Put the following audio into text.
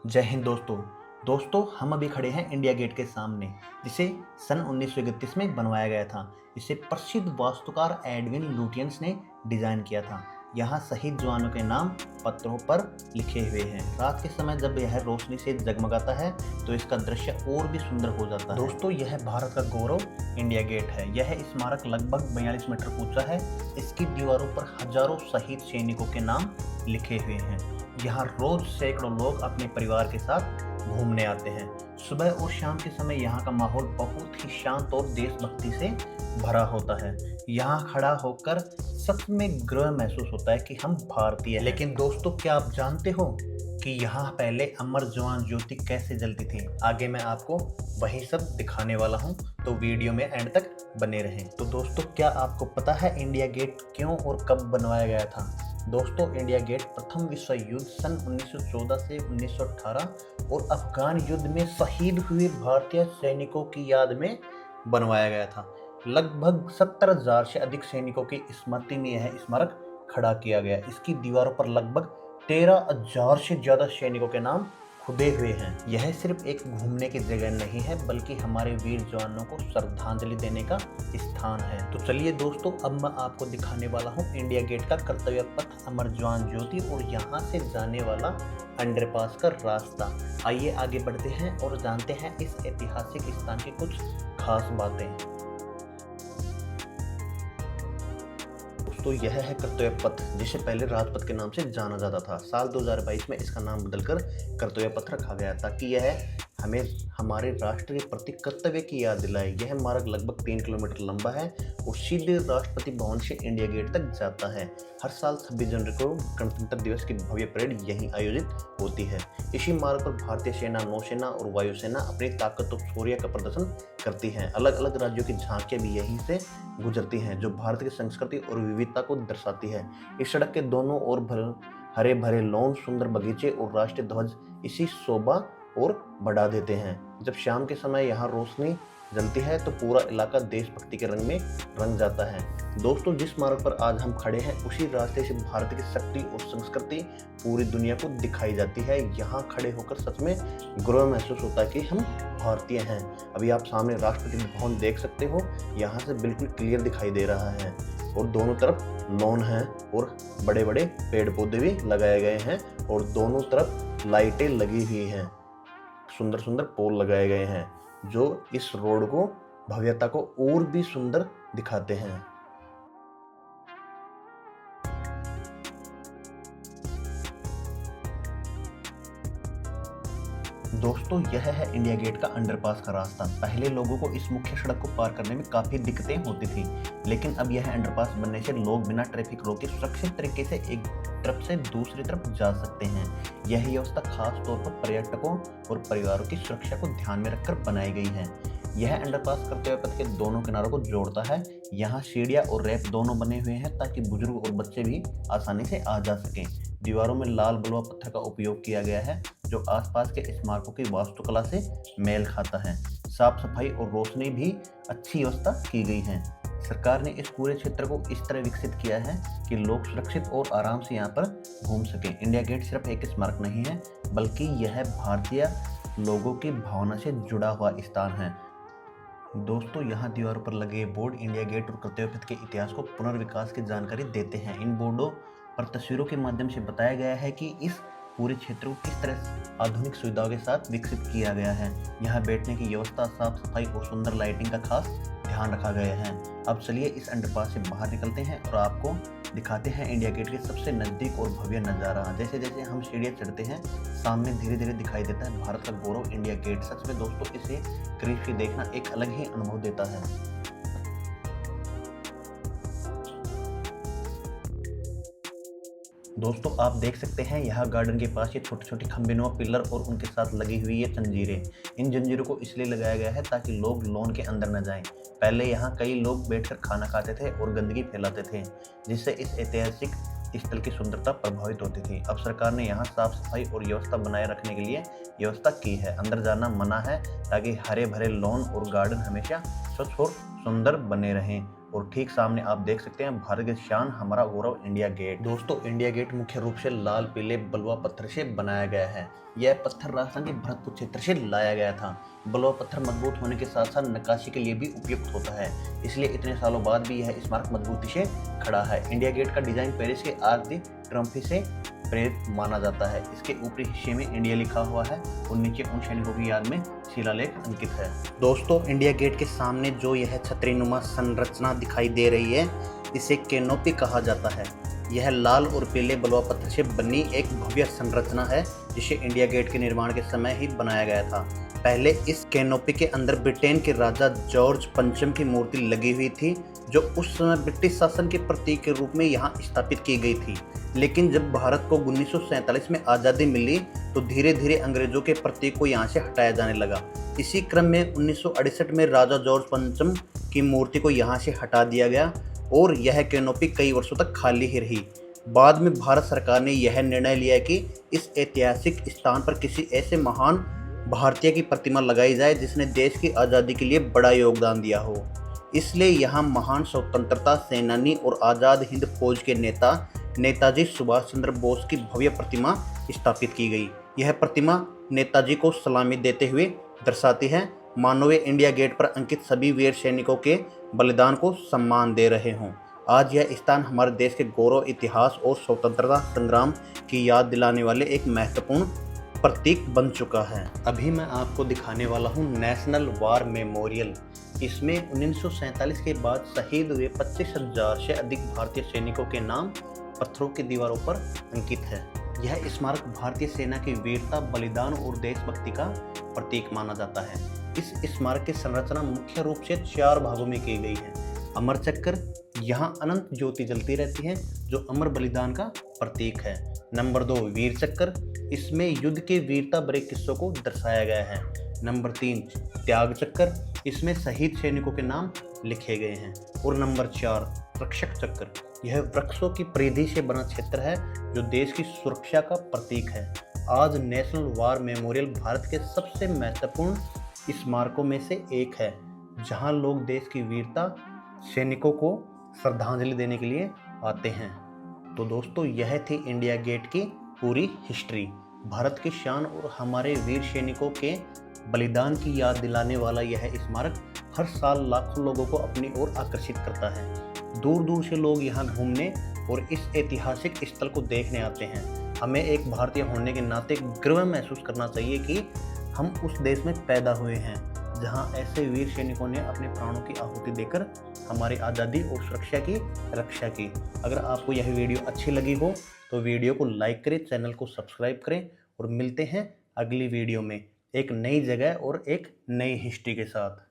जय हिंद दोस्तों हम अभी खड़े हैं इंडिया गेट के सामने, जिसे सन 1931 में बनवाया गया था। इसे प्रसिद्ध वास्तुकार एडविन लुटियंस ने डिजाइन किया था। यहाँ शहीद जवानों के नाम पत्थरों पर लिखे हुए हैं। रात के समय जब यह रोशनी से जगमगाता है तो इसका दृश्य और भी सुंदर हो जाता है। दोस्तों, यह भारत का गौरव इंडिया गेट है। यह स्मारक लगभग 42 मीटर ऊंचा है। इसकी दीवारों पर हजारों शहीद सैनिकों के नाम लिखे हुए हैं। यहाँ रोज सैकड़ों लोग अपने परिवार के साथ घूमने आते हैं। सुबह और शाम के समय यहाँ का माहौल बहुत ही शांत और देशभक्ति से भरा होता है। यहाँ खड़ा होकर सच में गर्व महसूस होता है कि हम भारतीय हैं। लेकिन दोस्तों, क्या आप जानते हो कि यहाँ पहले अमर जवान ज्योति कैसे जलती थी? आगे मैं आपको वही सब दिखाने वाला हूँ, तो वीडियो में एंड तक बने रहें। तो दोस्तों, क्या आपको पता है इंडिया गेट क्यों और कब बनवाया गया था? दोस्तों, इंडिया गेट प्रथम विश्व युद्ध सन 1914 से 1918 और अफगान युद्ध में शहीद हुए भारतीय सैनिकों की याद में बनवाया गया था। लगभग 70,000 से अधिक सैनिकों की स्मृति में यह स्मारक खड़ा किया गया। इसकी दीवारों पर लगभग 13,000 से ज्यादा सैनिकों के नाम खुदे हुए हैं। यह सिर्फ एक घूमने की जगह नहीं है, बल्कि हमारे वीर जवानों को श्रद्धांजलि देने का स्थान है। तो चलिए दोस्तों, अब मैं आपको दिखाने वाला हूँ इंडिया गेट का कर्तव्य पथ, अमर जवान ज्योति और यहाँ से जाने वाला अंडरपास का रास्ता। आइए आगे बढ़ते हैं और जानते हैं इस ऐतिहासिक स्थान की कुछ खास बातें। तो यह है कर्तव्य पथ, जिसे पहले राजपथ के नाम से जाना जाता था। साल 2022 में इसका नाम बदलकर कर्तव्य पथ रखा गया ताकि यह हमें हमारे राष्ट्र के प्रति कर्तव्य की याद दिलाए। यह मार्ग लगभग 3 किलोमीटर लंबा है और सीधे राष्ट्रपति भवन से इंडिया गेट तक जाता है। हर साल 26 जनवरी को गणतंत्र दिवस की भव्य परेड यहीं आयोजित होती है। इसी मार्ग पर भारतीय सेना, नौसेना और वायुसेना अपनी ताकत और शौर्य का प्रदर्शन करती हैं। अलग अलग राज्यों की झांकियां भी यहीं से गुजरती हैं, जो भारत की संस्कृति और विविधता को दर्शाती है। इस सड़क के दोनों ओर हरे भरे लॉन, सुंदर बगीचे और राष्ट्रीय ध्वज इसी शोभा और बढ़ा देते हैं। जब शाम के समय यहाँ रोशनी जलती है तो पूरा इलाका देशभक्ति के रंग में रंग जाता है। दोस्तों, जिस मार्ग पर आज हम खड़े हैं उसी रास्ते से भारत की शक्ति और संस्कृति पूरी दुनिया को दिखाई जाती है। यहाँ खड़े होकर सच में गर्व महसूस होता है कि हम भारतीय हैं। अभी आप सामने राष्ट्रपति भवन देख सकते हो, यहाँ से बिल्कुल क्लियर दिखाई दे रहा है और दोनों तरफ लॉन है और बड़े बड़े पेड़ पौधे भी लगाए गए हैं और दोनों तरफ लाइटें लगी हुई हैं। सुंदर सुंदर पोल लगाए गए हैं जो इस रोड को, भव्यता को और भी सुंदर दिखाते हैं। दोस्तों, यह है इंडिया गेट का अंडरपास का रास्ता। पहले लोगों को इस मुख्य सड़क को पार करने में काफी दिक्कतें होती थी, लेकिन अब यह अंडरपास बनने से लोग बिना ट्रैफिक रोके सुरक्षित तरीके से एक तरफ से दूसरी तरफ जा सकते हैं। यह व्यवस्था खास तौर पर पर्यटकों और परिवारों की सुरक्षा को ध्यान में रखकर बनाई गई है। यह अंडरपास कर्तव्य पथ के दोनों किनारों को जोड़ता है। यहाँ सीढ़ियाँ और रैप दोनों बने हुए हैं ताकि बुजुर्ग और बच्चे भी आसानी से आ जा सकें। दीवारों में लाल बलुआ पत्थर का उपयोग किया गया है, जो आसपास के स्मारकों की वास्तुकला से मेल खाता है। साफ सफाई और रोशनी भी अच्छी व्यवस्था की गई है। सरकार ने इस पूरे क्षेत्र को इस तरह विकसित किया है कि लोग सुरक्षित और आराम से यहाँ पर घूम सकें। इंडिया गेट सिर्फ एक स्मारक नहीं है, बल्कि यह भारतीय लोगों की भावना से जुड़ा हुआ स्थान है। दोस्तों, यहाँ दीवारों पर लगे बोर्ड इंडिया गेट और कर्तव्य पथ के इतिहास को पुनर्विकास की जानकारी देते हैं। इन बोर्डों पर तस्वीरों के माध्यम से बताया गया है कि इस पूरे क्षेत्र को किस तरह आधुनिक सुविधाओं के साथ विकसित किया गया है। यहाँ बैठने की व्यवस्था, साफ सफाई और सुंदर लाइटिंग का खास ध्यान रखा गया है। अब चलिए इस अंडरपास से बाहर निकलते हैं और आपको दिखाते हैं इंडिया गेट के सबसे नज़दीक और भव्य नज़ारा। जैसे जैसे हम सीढ़ियाँ चढ़ते हैं, सामने धीरे धीरे दिखाई देता है भारत का गौरव इंडिया गेट। सच में दोस्तों, इसे करीब से देखना एक अलग ही अनुभव देता है। दोस्तों, आप देख सकते हैं यहाँ गार्डन के पास ये छोटे छोटे खंभेनुमा पिलर और उनके साथ लगी हुई ये जंजीरें। इन जंजीरों को इसलिए लगाया गया है ताकि लोग लॉन के अंदर न जाएं। पहले यहाँ कई लोग बैठकर खाना खाते थे और गंदगी फैलाते थे, जिससे इस ऐतिहासिक स्थल की सुंदरता प्रभावित होती थी। अब सरकार ने यहाँ साफ सफाई और व्यवस्था बनाए रखने के लिए व्यवस्था की है। अंदर जाना मना है ताकि हरे भरे लॉन और गार्डन हमेशा स्वच्छ और सुंदर बने रहें और ठीक सामने आप देख सकते हैं भारत की शान, हमारा गौरव, इंडिया गेट। दोस्तों, इंडिया गेट मुख्य रूप से लाल पीले बलुआ पत्थर से बनाया गया है। यह पत्थर राजस्थान के भरतपुर क्षेत्र से लाया गया था। बलुआ पत्थर मजबूत होने के साथ साथ नक्काशी के लिए भी उपयुक्त होता है, इसलिए इतने सालों बाद भी यह स्मारक मजबूती से खड़ा है। इंडिया गेट का डिजाइन पेरिस के आर्क द ट्रियोम्फ से प्रेरित माना जाता है। इसके ऊपरी हिस्से में इंडिया लिखा हुआ है और नीचे उन सैनिकों की याद में शिलालेख अंकित है। दोस्तों, इंडिया गेट के सामने जो यह छतरीनुमा संरचना दिखाई दे रही है, इसे कैनोपी कहा जाता है। यह लाल और पीले बलुआ पत्थर से बनी एक भव्य संरचना है, जिसे इंडिया गेट के निर्माण के समय ही बनाया गया था। पहले इस कैनोपी के अंदर ब्रिटेन के राजा जॉर्ज पंचम की मूर्ति लगी हुई थी, जो उस समय ब्रिटिश शासन के प्रतीक के रूप में यहाँ स्थापित की गई थी। लेकिन जब भारत को 1947 में आज़ादी मिली तो धीरे धीरे अंग्रेजों के प्रतीक को यहाँ से हटाया जाने लगा। इसी क्रम में 1968 में राजा जॉर्ज पंचम की मूर्ति को यहाँ से हटा दिया गया और यह कैनोपी कई वर्षों तक खाली ही रही। बाद में भारत सरकार ने यह निर्णय लिया कि इस ऐतिहासिक स्थान पर किसी ऐसे महान भारतीय की प्रतिमा लगाई जाए जिसने देश की आज़ादी के लिए बड़ा योगदान दिया हो। इसलिए यहाँ महान स्वतंत्रता सेनानी और आज़ाद हिंद फौज के नेता नेताजी सुभाष चंद्र बोस की भव्य प्रतिमा स्थापित की गई। यह प्रतिमा नेताजी को सलामी देते हुए दर्शाती है, मानो वे इंडिया गेट पर अंकित सभी वीर सैनिकों के बलिदान को सम्मान दे रहे हों। आज यह स्थान हमारे देश के गौरव, इतिहास और स्वतंत्रता संग्राम की याद दिलाने वाले एक महत्वपूर्ण प्रतीक बन चुका है। अभी मैं आपको दिखाने वाला हूँ नेशनल वार मेमोरियल। इसमें 1947 के बाद शहीद हुए 25,000 से अधिक भारतीय सैनिकों के नाम पत्थरों की दीवारों पर अंकित है। यह स्मारक भारतीय सेना की वीरता, बलिदान और देशभक्ति का प्रतीक माना जाता है। इस स्मारक की संरचना मुख्य रूप से 4 भागों में की गई है। अमर चक्र, यहाँ अनंत ज्योति जलती रहती है जो अमर बलिदान का प्रतीक है। नंबर 2 वीर चक्र, इसमें युद्ध के वीरता भरे किस्सों को दर्शाया गया है। नंबर 3 त्याग चक्र, इसमें शहीद सैनिकों के नाम लिखे गए हैं। और नंबर 4 रक्षक चक्र, यह वृक्षों की परिधि से बना क्षेत्र है जो देश की सुरक्षा का प्रतीक है। आज नेशनल वार मेमोरियल भारत के सबसे महत्वपूर्ण स्मारकों में से एक है, जहां लोग देश की वीरता सैनिकों को श्रद्धांजलि देने के लिए आते हैं। तो दोस्तों, यह थी इंडिया गेट की पूरी हिस्ट्री। भारत की शान और हमारे वीर सैनिकों के बलिदान की याद दिलाने वाला यह स्मारक हर साल लाखों लोगों को अपनी ओर आकर्षित करता है। दूर दूर से लोग यहाँ घूमने और इस ऐतिहासिक स्थल को देखने आते हैं। हमें एक भारतीय होने के नाते गर्व महसूस करना चाहिए कि हम उस देश में पैदा हुए हैं जहाँ ऐसे वीर सैनिकों ने अपने प्राणों की आहुति देकर हमारी आज़ादी और सुरक्षा की रक्षा की। अगर आपको यह वीडियो अच्छी लगी हो तो वीडियो को लाइक करें, चैनल को सब्सक्राइब करें और मिलते हैं अगली वीडियो में एक नई जगह और एक नई हिस्ट्री के साथ।